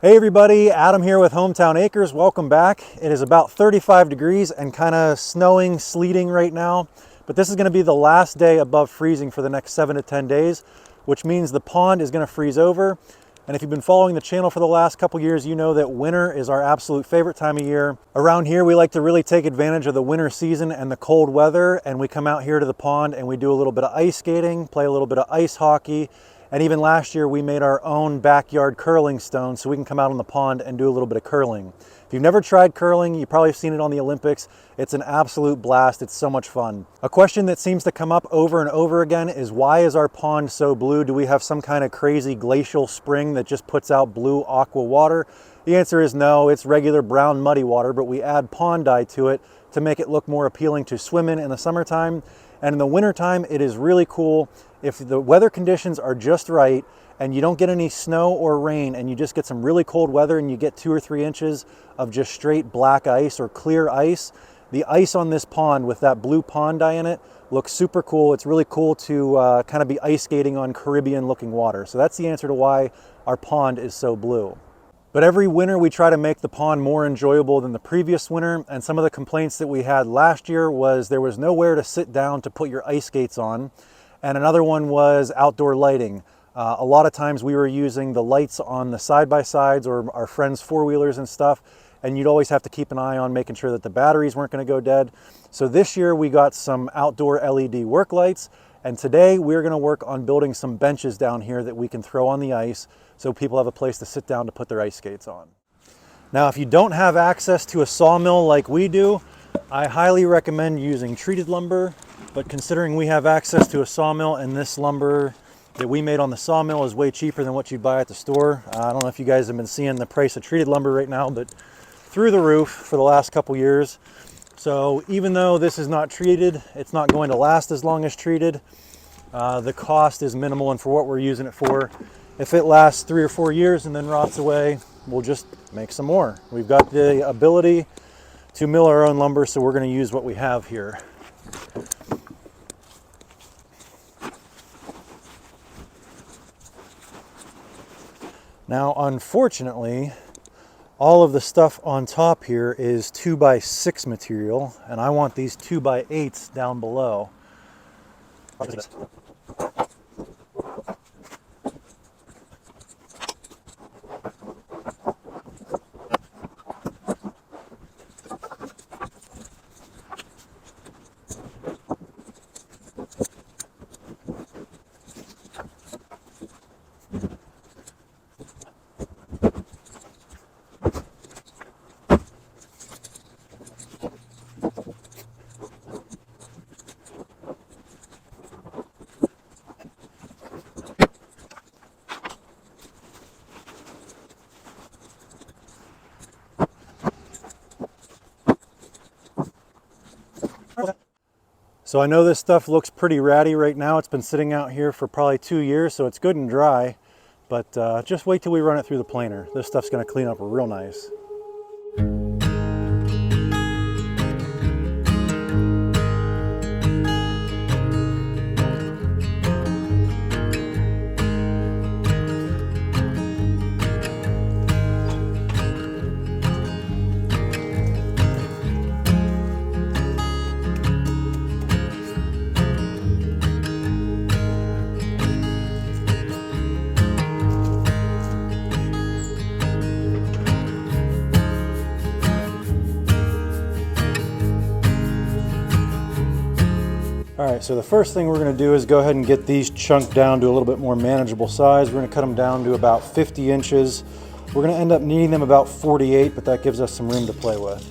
Hey everybody, Adam here with Hometown Acres. Welcome back. It is about 35 degrees and kind of snowing, sleeting right now, but this is going to be the last day above freezing for the next 7 to 10 days, which means the pond is going to freeze over. And if you've been following the channel for the last couple years, you know that winter is our absolute favorite time of year. Around here, we like to really take advantage of the winter season and the cold weather, and we come out here to the pond and we do a little bit of ice skating, play a little bit of ice hockey. And even last year, we made our own backyard curling stone so we can come out on the pond and do a little bit of curling. If you've never tried curling, you probably have seen it on the Olympics. It's an absolute blast. It's so much fun. A question that seems to come up over and over again is, why is our pond so blue? Do we have some kind of crazy glacial spring that just puts out blue aqua water? The answer is no. It's regular brown muddy water, but we add pond dye to it to make it look more appealing to swim in the summertime. And in the wintertime, it is really cool. If the weather conditions are just right and you don't get any snow or rain and you just get some really cold weather and you get 2 or 3 inches of just straight black ice or clear ice, the ice on this pond with that blue pond dye in it looks super cool. It's really cool to kind of be ice skating on Caribbean looking water. So that's the answer to why our pond is so blue. But every winter we try to make the pond more enjoyable than the previous winter, and some of the complaints that we had last year was there was nowhere to sit down to put your ice skates on, and another one was outdoor lighting. A lot of times we were using the lights on the side-by-sides or our friends' four-wheelers and stuff, and you'd always have to keep an eye on making sure that the batteries weren't going to go dead. So this year we got some outdoor LED work lights, and today we're going to work on building some benches down here that we can throw on the ice so people have a place to sit down to put their ice skates on. Now, if you don't have access to a sawmill like we do, I highly recommend using treated lumber, but considering we have access to a sawmill and this lumber that we made on the sawmill is way cheaper than what you'd buy at the store. I don't know if you guys have been seeing the price of treated lumber right now, but through the roof for the last couple years. So even though this is not treated, it's not going to last as long as treated. The cost is minimal, and for what we're using it for, if it lasts 3 or 4 years and then rots away, we'll just make some more. We've got the ability to mill our own lumber, so we're going to use what we have here. Now, unfortunately, all of the stuff on top here is 2x6 material, and I want these 2x8s down below. So I know this stuff looks pretty ratty right now. It's been sitting out here for probably 2 years, so it's good and dry, but just wait till we run it through the planer. This stuff's gonna clean up real nice. All right, so the first thing we're going to do is go ahead and get these chunked down to a little bit more manageable size. We're going to cut them down to about 50 inches. We're going to end up needing them about 48, but that gives us some room to play with.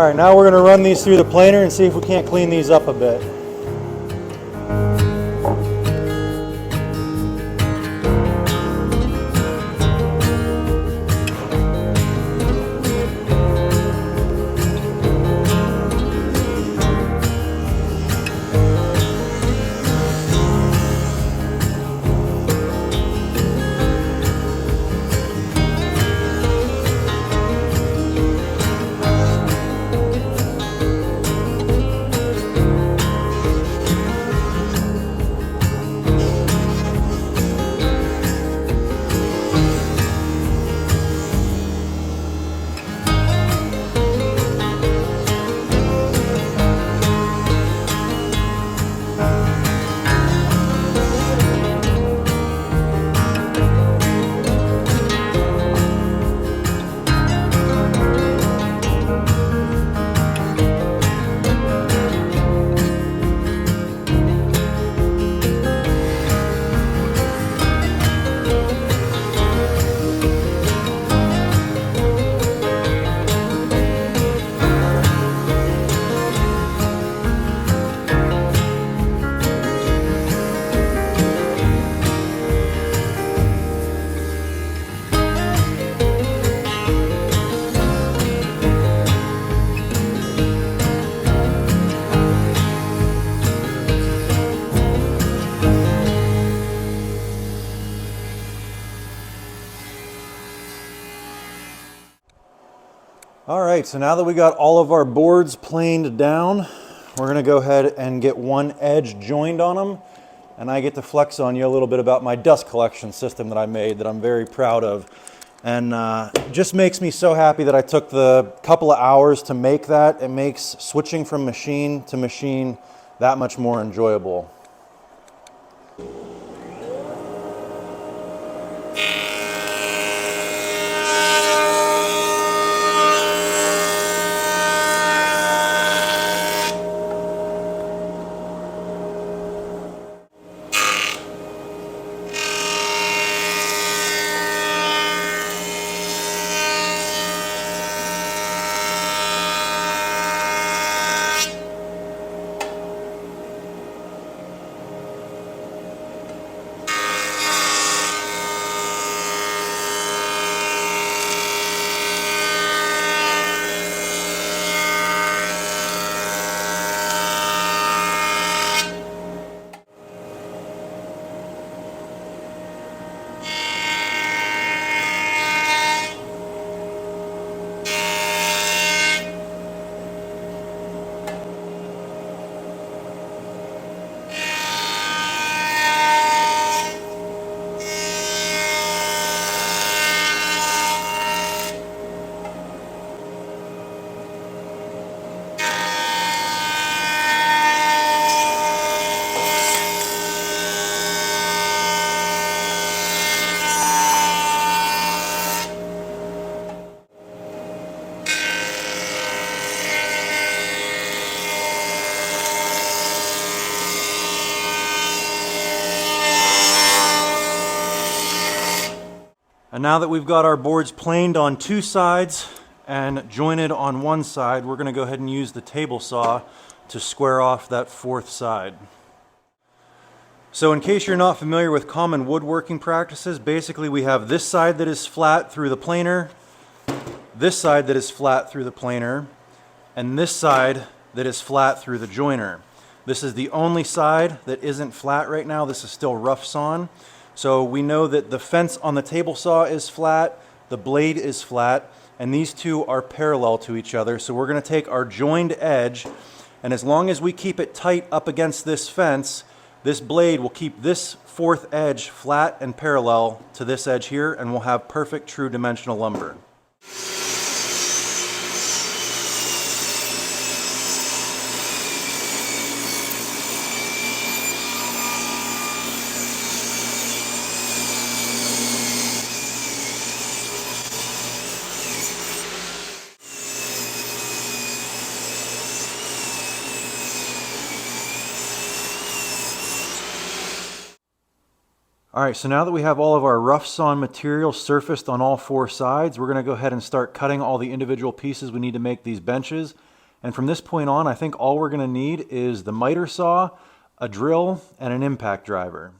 All right, now we're going to run these through the planer and see if we can't clean these up a bit. All right, so now that we got all of our boards planed down, we're gonna go ahead and get one edge joined on them, and I get to flex on you a little bit about my dust collection system that I made that I'm very proud of. And just makes me so happy that I took the couple of hours to make that. It makes switching from machine to machine that much more enjoyable. And now that we've got our boards planed on two sides and jointed on one side, we're going to go ahead and use the table saw to square off that fourth side. So in case you're not familiar with common woodworking practices, basically we have this side that is flat through the planer, this side that is flat through the planer, and this side that is flat through the joiner. This is the only side that isn't flat right now. This is still rough sawn. So we know that the fence on the table saw is flat, the blade is flat, and these two are parallel to each other. So we're going to take our joined edge, and as long as we keep it tight up against this fence, this blade will keep this fourth edge flat and parallel to this edge here, and we'll have perfect true dimensional lumber. All right, so now that we have all of our rough sawn material surfaced on all four sides, we're going to go ahead and start cutting all the individual pieces we need to make these benches. And from this point on, I think all we're going to need is the miter saw, a drill, and an impact driver.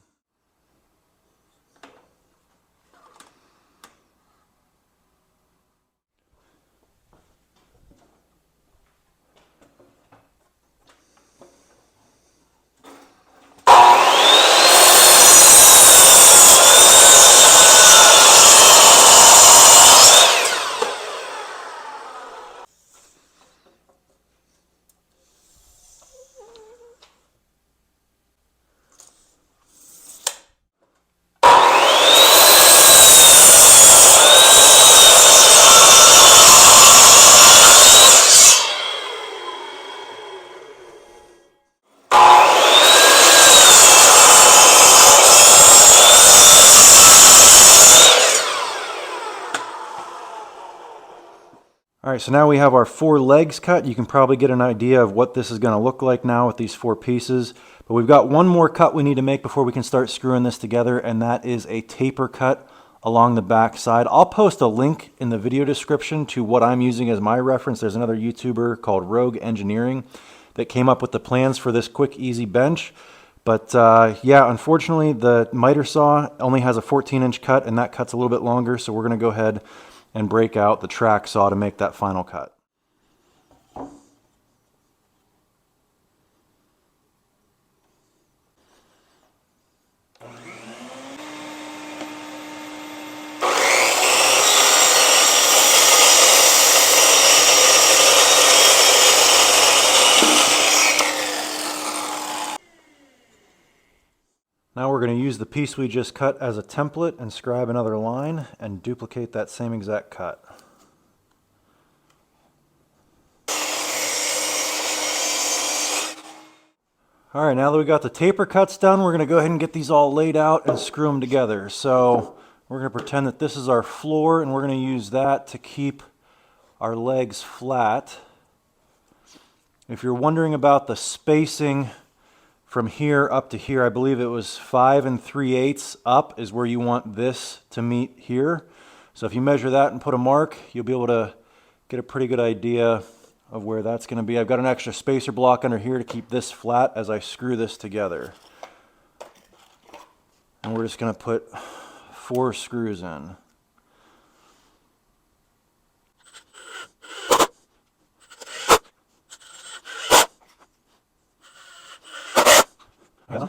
All right, so now we have our 4 legs cut. You can probably get an idea of what this is going to look like now with these 4 pieces. But we've got one more cut we need to make before we can start screwing this together, and that is a taper cut along the back side. I'll post a link in the video description to what I'm using as my reference. There's another YouTuber called Rogue Engineering that came up with the plans for this quick, easy bench. But yeah, unfortunately, the miter saw only has a 14-inch cut, and that cut's a little bit longer, so we're going to go ahead and break out the track saw to make that final cut. Now we're going to use the piece we just cut as a template and scribe another line and duplicate that same exact cut. All right, now that we got the taper cuts done, we're going to go ahead and get these all laid out and screw them together. So we're going to pretend that this is our floor, and we're going to use that to keep our legs flat. If you're wondering about the spacing from here up to here, I believe it was 5 3/8 up is where you want this to meet here. So if you measure that and put a mark, you'll be able to get a pretty good idea of where that's going to be. I've got an extra spacer block under here to keep this flat as I screw this together. And we're just going to put 4 screws in. Yeah.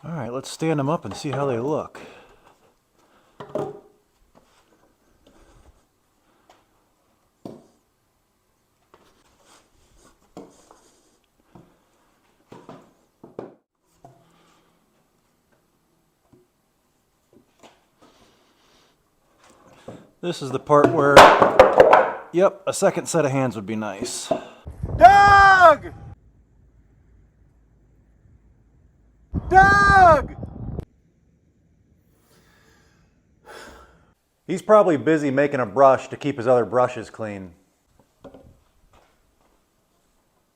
All right, let's stand them up and see how they look. This is the part where, yep, a second set of hands would be nice. Doug! Doug! He's probably busy making a brush to keep his other brushes clean.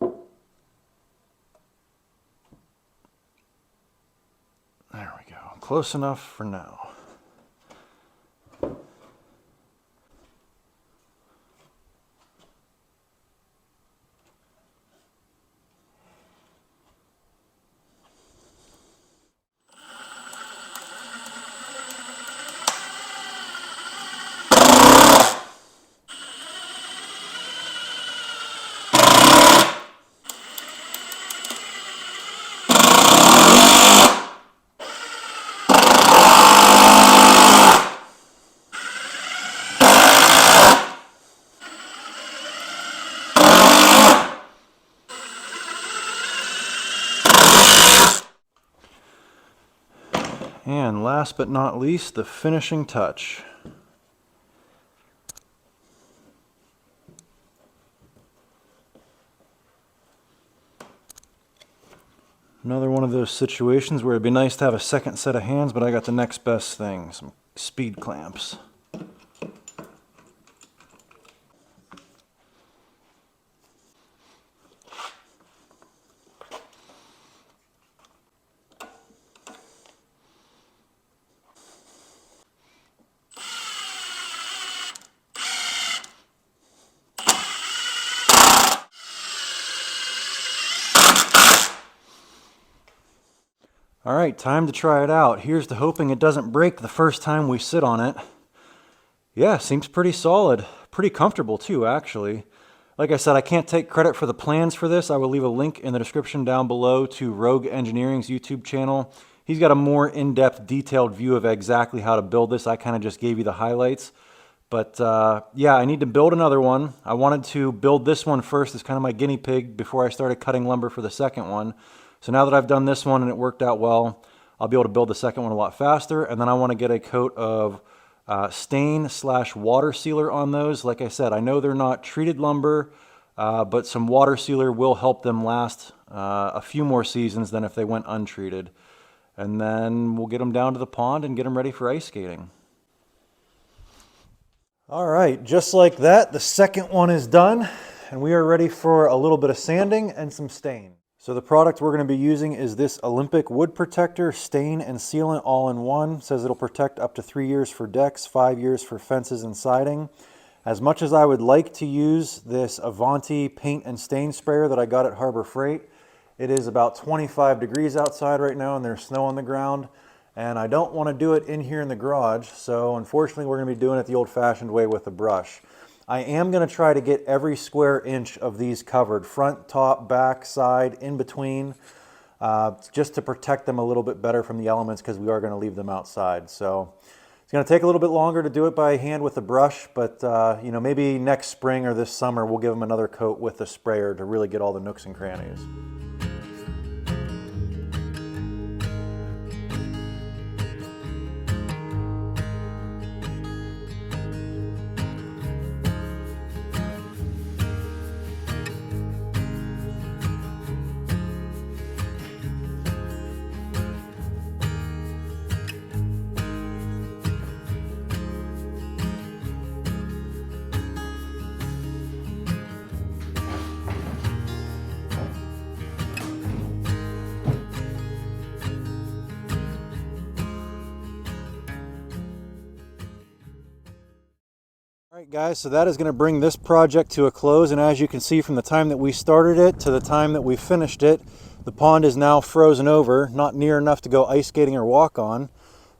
There we go. Close enough for now. And last but not least, the finishing touch. Another one of those situations where it'd be nice to have a second set of hands, but I got the next best thing, some speed clamps. All right, time to try it out. Here's to hoping it doesn't break the first time we sit on it. Yeah, seems pretty solid. Pretty comfortable too, actually. Like I said, I can't take credit for the plans for this. I will leave a link in the description down below to Rogue Engineering's YouTube channel. He's got a more in-depth, detailed view of exactly how to build this. I kind of just gave you the highlights. But yeah, I need to build another one. I wanted to build this one first as kind of my guinea pig before I started cutting lumber for the second one. So now that I've done this one and it worked out well, I'll be able to build the second one a lot faster. And then I want to get a coat of stain/water sealer on those. Like I said, I know they're not treated lumber, but some water sealer will help them last a few more seasons than if they went untreated. And then we'll get them down to the pond and get them ready for ice skating. All right, just like that, the second one is done, and we are ready for a little bit of sanding and some stain. So the product we're going to be using is this Olympic wood protector, stain and sealant all in one. It says it'll protect up to 3 years for decks, 5 years for fences and siding. As much as I would like to use this Avanti paint and stain sprayer that I got at Harbor Freight, it is about 25 degrees outside right now and there's snow on the ground. And I don't want to do it in here in the garage, so unfortunately we're going to be doing it the old-fashioned way with a brush. I am going to try to get every square inch of these covered, front, top, back, side, in between, just to protect them a little bit better from the elements because we are going to leave them outside. So it's going to take a little bit longer to do it by hand with a brush, but you know, maybe next spring or this summer we'll give them another coat with the sprayer to really get all the nooks and crannies. All right guys, so that is going to bring this project to a close, and as you can see from the time that we started it to the time that we finished it, the pond is now frozen over, not near enough to go ice skating or walk on,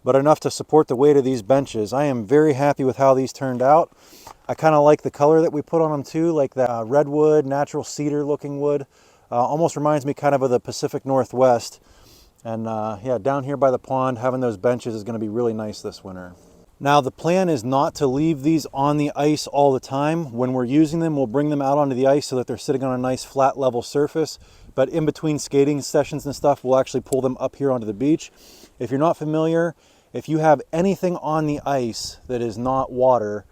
but enough to support the weight of these benches. I am very happy with how these turned out. I kind of like the color that we put on them too, like that redwood, natural cedar looking wood. Almost reminds me kind of the Pacific Northwest. And yeah, down here by the pond, having those benches is going to be really nice this winter. Now the plan is not to leave these on the ice all the time. When we're using them, we'll bring them out onto the ice so that they're sitting on a nice flat level surface. But in between skating sessions and stuff, we'll actually pull them up here onto the beach. If you're not familiar, if you have anything on the ice that is not water,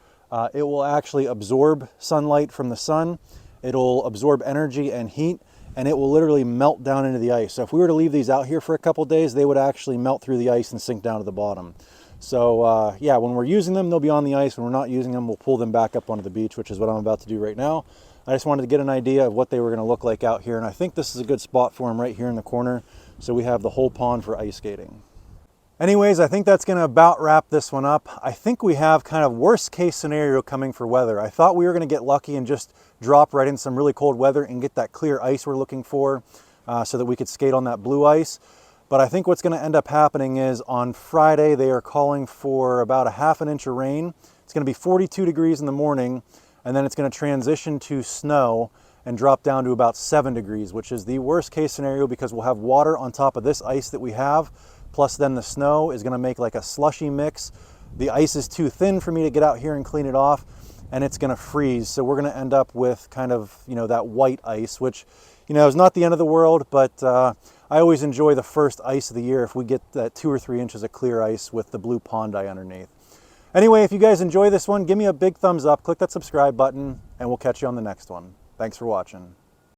it will actually absorb sunlight from the sun. It'll absorb energy and heat, and it will literally melt down into the ice. So if we were to leave these out here for a couple days, they would actually melt through the ice and sink down to the bottom. So yeah, when we're using them, they'll be on the ice. When we're not using them, we'll pull them back up onto the beach, which is what I'm about to do right now. I just wanted to get an idea of what they were going to look like out here, and I think this is a good spot for them right here in the corner, so we have the whole pond for ice skating. Anyways, I think that's going to about wrap this one up. I think we have kind of worst case scenario coming for weather. I thought we were going to get lucky and just drop right in some really cold weather and get that clear ice we're looking for so that we could skate on that blue ice. But I think what's going to end up happening is on Friday, they are calling for about a ½ inch of rain. It's going to be 42 degrees in the morning, and then it's going to transition to snow and drop down to about 7 degrees, which is the worst case scenario because we'll have water on top of this ice that we have. Plus then the snow is going to make like a slushy mix. The ice is too thin for me to get out here and clean it off, and it's going to freeze. So we're going to end up with kind of, you know, that white ice, which, you know, is not the end of the world, but I always enjoy the first ice of the year if we get that 2 or 3 inches of clear ice with the blue pond eye underneath. Anyway, if you guys enjoy this one, give me a big thumbs up, click that subscribe button, and we'll catch you on the next one. Thanks for watching.